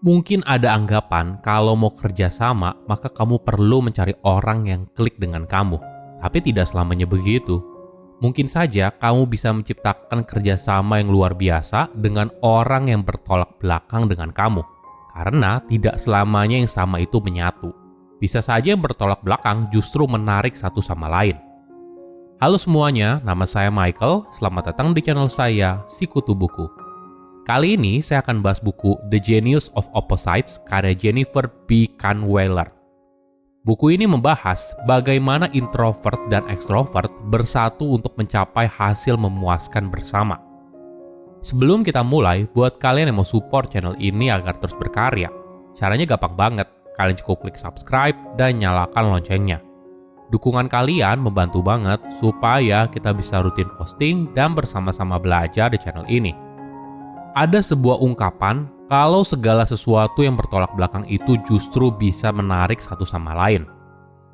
Mungkin ada anggapan kalau mau kerja sama, maka kamu perlu mencari orang yang klik dengan kamu. Tapi tidak selamanya begitu. Mungkin saja kamu bisa menciptakan kerjasama yang luar biasa dengan orang yang bertolak belakang dengan kamu. Karena tidak selamanya yang sama itu menyatu. Bisa saja yang bertolak belakang justru menarik satu sama lain. Halo semuanya, nama saya Michael. Selamat datang di channel saya, Sikutu Buku. Kali ini saya akan bahas buku The Genius of Opposites karya Jennifer B. Kahnweiler. Buku ini membahas bagaimana introvert dan ekstrovert bersatu untuk mencapai hasil memuaskan bersama. Sebelum kita mulai, buat kalian yang mau support channel ini agar terus berkarya, caranya gampang banget. Kalian cukup klik subscribe dan nyalakan loncengnya. Dukungan kalian membantu banget supaya kita bisa rutin posting dan bersama-sama belajar di channel ini. Ada sebuah ungkapan kalau segala sesuatu yang bertolak belakang itu justru bisa menarik satu sama lain.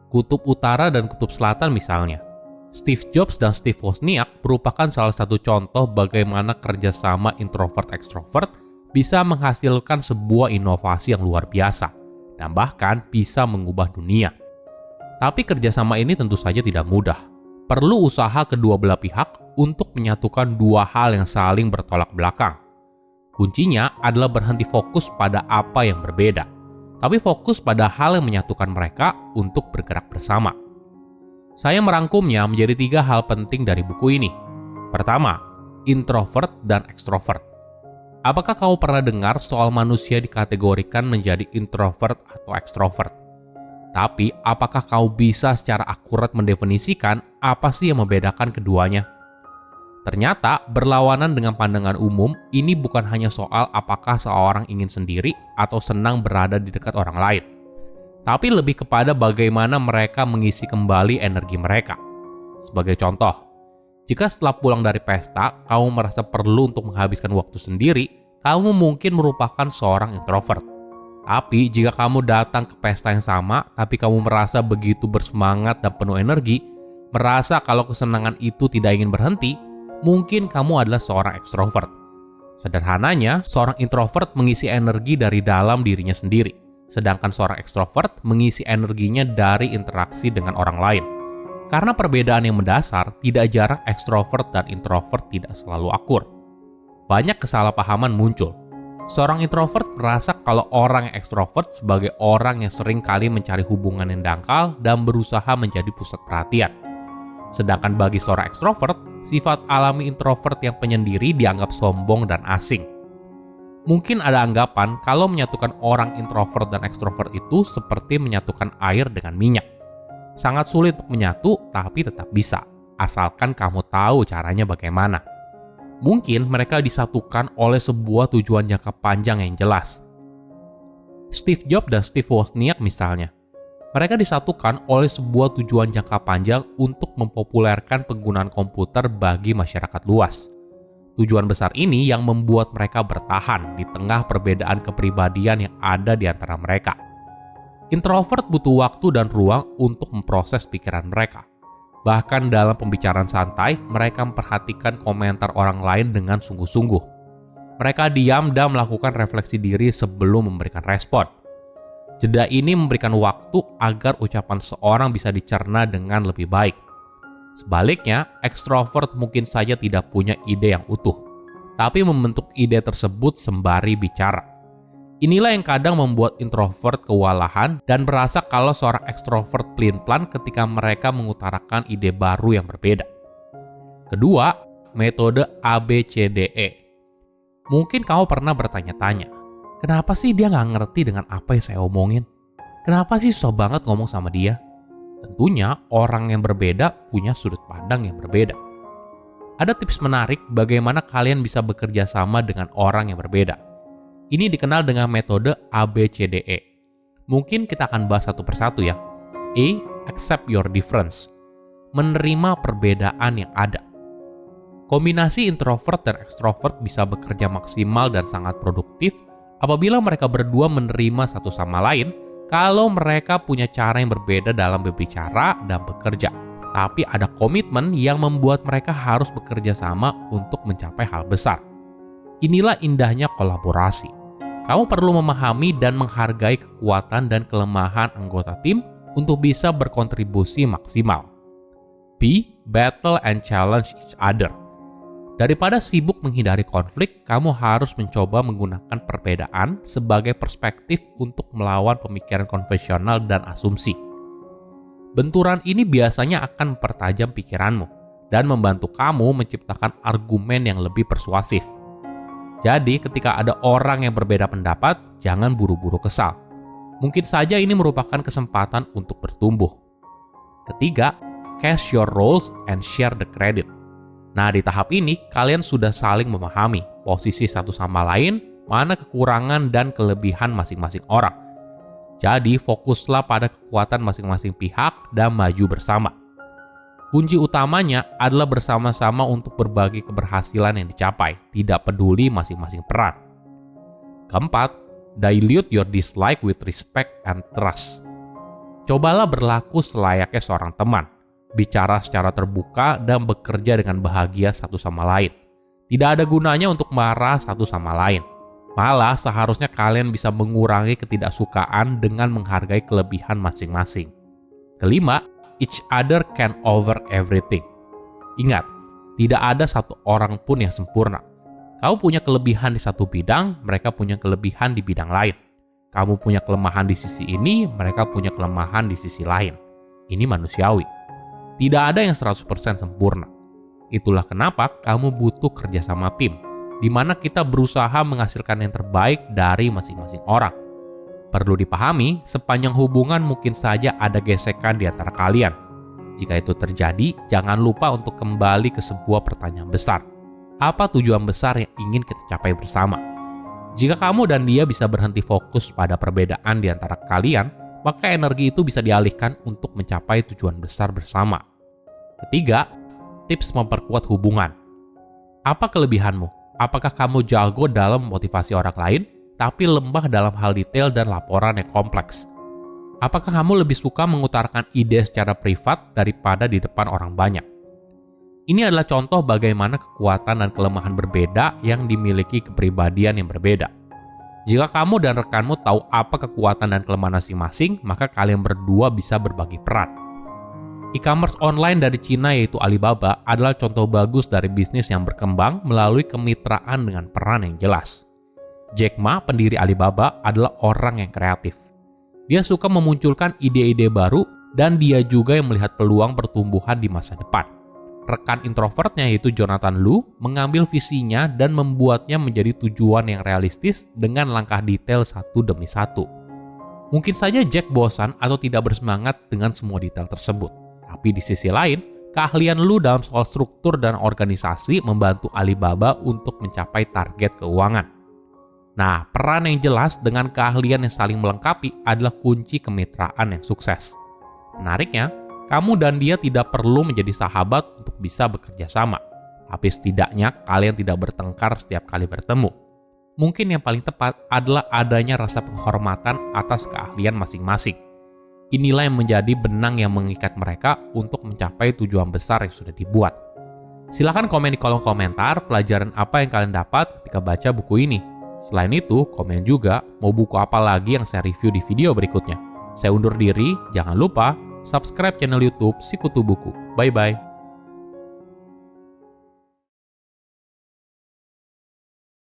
Kutub utara dan kutub selatan misalnya. Steve Jobs dan Steve Wozniak merupakan salah satu contoh bagaimana kerjasama introvert-extrovert bisa menghasilkan sebuah inovasi yang luar biasa dan bahkan bisa mengubah dunia. Tapi kerjasama ini tentu saja tidak mudah. Perlu usaha kedua belah pihak untuk menyatukan dua hal yang saling bertolak belakang. Kuncinya adalah berhenti fokus pada apa yang berbeda, tapi fokus pada hal yang menyatukan mereka untuk bergerak bersama. Saya merangkumnya menjadi 3 hal penting dari buku ini. Pertama, introvert dan ekstrovert. Apakah kamu pernah dengar soal manusia dikategorikan menjadi introvert atau ekstrovert? Tapi, apakah kamu bisa secara akurat mendefinisikan apa sih yang membedakan keduanya? Ternyata, berlawanan dengan pandangan umum, ini bukan hanya soal apakah seorang ingin sendiri atau senang berada di dekat orang lain. Tapi lebih kepada bagaimana mereka mengisi kembali energi mereka. Sebagai contoh, jika setelah pulang dari pesta, kamu merasa perlu untuk menghabiskan waktu sendiri, kamu mungkin merupakan seorang introvert. Tapi jika kamu datang ke pesta yang sama, tapi kamu merasa begitu bersemangat dan penuh energi, merasa kalau kesenangan itu tidak ingin berhenti, mungkin kamu adalah seorang ekstrovert. Sederhananya, seorang introvert mengisi energi dari dalam dirinya sendiri, sedangkan seorang ekstrovert mengisi energinya dari interaksi dengan orang lain. Karena perbedaan yang mendasar, tidak jarang ekstrovert dan introvert tidak selalu akur. Banyak kesalahpahaman muncul. Seorang introvert merasa kalau orang yang ekstrovert sebagai orang yang sering kali mencari hubungan yang dangkal dan berusaha menjadi pusat perhatian. Sedangkan bagi seorang ekstrovert, sifat alami introvert yang penyendiri dianggap sombong dan asing. Mungkin ada anggapan kalau menyatukan orang introvert dan ekstrovert itu seperti menyatukan air dengan minyak. Sangat sulit untuk menyatu, tapi tetap bisa, asalkan kamu tahu caranya bagaimana. Mungkin mereka disatukan oleh sebuah tujuan jangka panjang yang jelas. Steve Jobs dan Steve Wozniak misalnya. Mereka disatukan oleh sebuah tujuan jangka panjang untuk mempopulerkan penggunaan komputer bagi masyarakat luas. Tujuan besar ini yang membuat mereka bertahan di tengah perbedaan kepribadian yang ada di antara mereka. Introvert butuh waktu dan ruang untuk memproses pikiran mereka. Bahkan dalam pembicaraan santai, mereka memperhatikan komentar orang lain dengan sungguh-sungguh. Mereka diam dan melakukan refleksi diri sebelum memberikan respon. Jeda ini memberikan waktu agar ucapan seorang bisa dicerna dengan lebih baik. Sebaliknya, ekstrovert mungkin saja tidak punya ide yang utuh, tapi membentuk ide tersebut sembari bicara. Inilah yang kadang membuat introvert kewalahan dan merasa kalau seorang ekstrovert pelin-pelan ketika mereka mengutarakan ide baru yang berbeda. Kedua, metode ABCDE. Mungkin kamu pernah bertanya-tanya, kenapa sih dia nggak ngerti dengan apa yang saya omongin? Kenapa sih susah banget ngomong sama dia? Tentunya orang yang berbeda punya sudut pandang yang berbeda. Ada tips menarik bagaimana kalian bisa bekerja sama dengan orang yang berbeda. Ini dikenal dengan metode ABCDE. Mungkin kita akan bahas satu persatu ya. A. Accept your difference. Menerima perbedaan yang ada. Kombinasi introvert dan ekstrovert bisa bekerja maksimal dan sangat produktif apabila mereka berdua menerima satu sama lain kalau mereka punya cara yang berbeda dalam berbicara dan bekerja. Tapi ada komitmen yang membuat mereka harus bekerja sama untuk mencapai hal besar. Inilah indahnya kolaborasi. Kamu perlu memahami dan menghargai kekuatan dan kelemahan anggota tim untuk bisa berkontribusi maksimal. B. Battle and challenge each other. Daripada sibuk menghindari konflik, kamu harus mencoba menggunakan perbedaan sebagai perspektif untuk melawan pemikiran konvensional dan asumsi. Benturan ini biasanya akan mempertajam pikiranmu dan membantu kamu menciptakan argumen yang lebih persuasif. Jadi, ketika ada orang yang berbeda pendapat, jangan buru-buru kesal. Mungkin saja ini merupakan kesempatan untuk bertumbuh. Ketiga, cast your roles and share the credit. Nah, di tahap ini, kalian sudah saling memahami posisi satu sama lain, mana kekurangan dan kelebihan masing-masing orang. Jadi, fokuslah pada kekuatan masing-masing pihak dan maju bersama. Kunci utamanya adalah bersama-sama untuk berbagi keberhasilan yang dicapai, tidak peduli masing-masing peran. Keempat, dilute your dislike with respect and trust. Cobalah berlaku selayaknya seorang teman, bicara secara terbuka dan bekerja dengan bahagia satu sama lain. Tidak ada gunanya untuk marah satu sama lain. Malah seharusnya kalian bisa mengurangi ketidaksukaan dengan menghargai kelebihan masing-masing. Kelima, each other can over everything. Ingat, tidak ada satu orang pun yang sempurna. Kamu punya kelebihan di satu bidang, mereka punya kelebihan di bidang lain. Kamu punya kelemahan di sisi ini, mereka punya kelemahan di sisi lain. Ini manusiawi. Tidak ada yang 100% sempurna. Itulah kenapa kamu butuh kerjasama tim, di mana kita berusaha menghasilkan yang terbaik dari masing-masing orang. Perlu dipahami, sepanjang hubungan mungkin saja ada gesekan di antara kalian. Jika itu terjadi, jangan lupa untuk kembali ke sebuah pertanyaan besar. Apa tujuan besar yang ingin kita capai bersama? Jika kamu dan dia bisa berhenti fokus pada perbedaan di antara kalian, maka energi itu bisa dialihkan untuk mencapai tujuan besar bersama. Ketiga, tips memperkuat hubungan. Apa kelebihanmu? Apakah kamu jago dalam memotivasi orang lain, tapi lemah dalam hal detail dan laporan yang kompleks? Apakah kamu lebih suka mengutarakan ide secara privat daripada di depan orang banyak? Ini adalah contoh bagaimana kekuatan dan kelemahan berbeda yang dimiliki kepribadian yang berbeda. Jika kamu dan rekanmu tahu apa kekuatan dan kelemahan masing-masing, maka kalian berdua bisa berbagi peran. E-commerce online dari Cina yaitu Alibaba adalah contoh bagus dari bisnis yang berkembang melalui kemitraan dengan peran yang jelas. Jack Ma, pendiri Alibaba, adalah orang yang kreatif. Dia suka memunculkan ide-ide baru dan dia juga yang melihat peluang pertumbuhan di masa depan. Rekan introvertnya yaitu Jonathan Lu mengambil visinya dan membuatnya menjadi tujuan yang realistis dengan langkah detail satu demi satu. Mungkin saja Jack bosan atau tidak bersemangat dengan semua detail tersebut. Tapi di sisi lain, keahlian Lu dalam soal struktur dan organisasi membantu Alibaba untuk mencapai target keuangan. Nah, peran yang jelas dengan keahlian yang saling melengkapi adalah kunci kemitraan yang sukses. Menariknya, kamu dan dia tidak perlu menjadi sahabat untuk bisa bekerja sama. Tapi setidaknya kalian tidak bertengkar setiap kali bertemu. Mungkin yang paling tepat adalah adanya rasa penghormatan atas keahlian masing-masing. Inilah yang menjadi benang yang mengikat mereka untuk mencapai tujuan besar yang sudah dibuat. Silahkan komen di kolom komentar pelajaran apa yang kalian dapat ketika baca buku ini. Selain itu, komen juga mau buku apa lagi yang saya review di video berikutnya. Saya undur diri, jangan lupa subscribe channel YouTube Sikutu Buku. Bye-bye.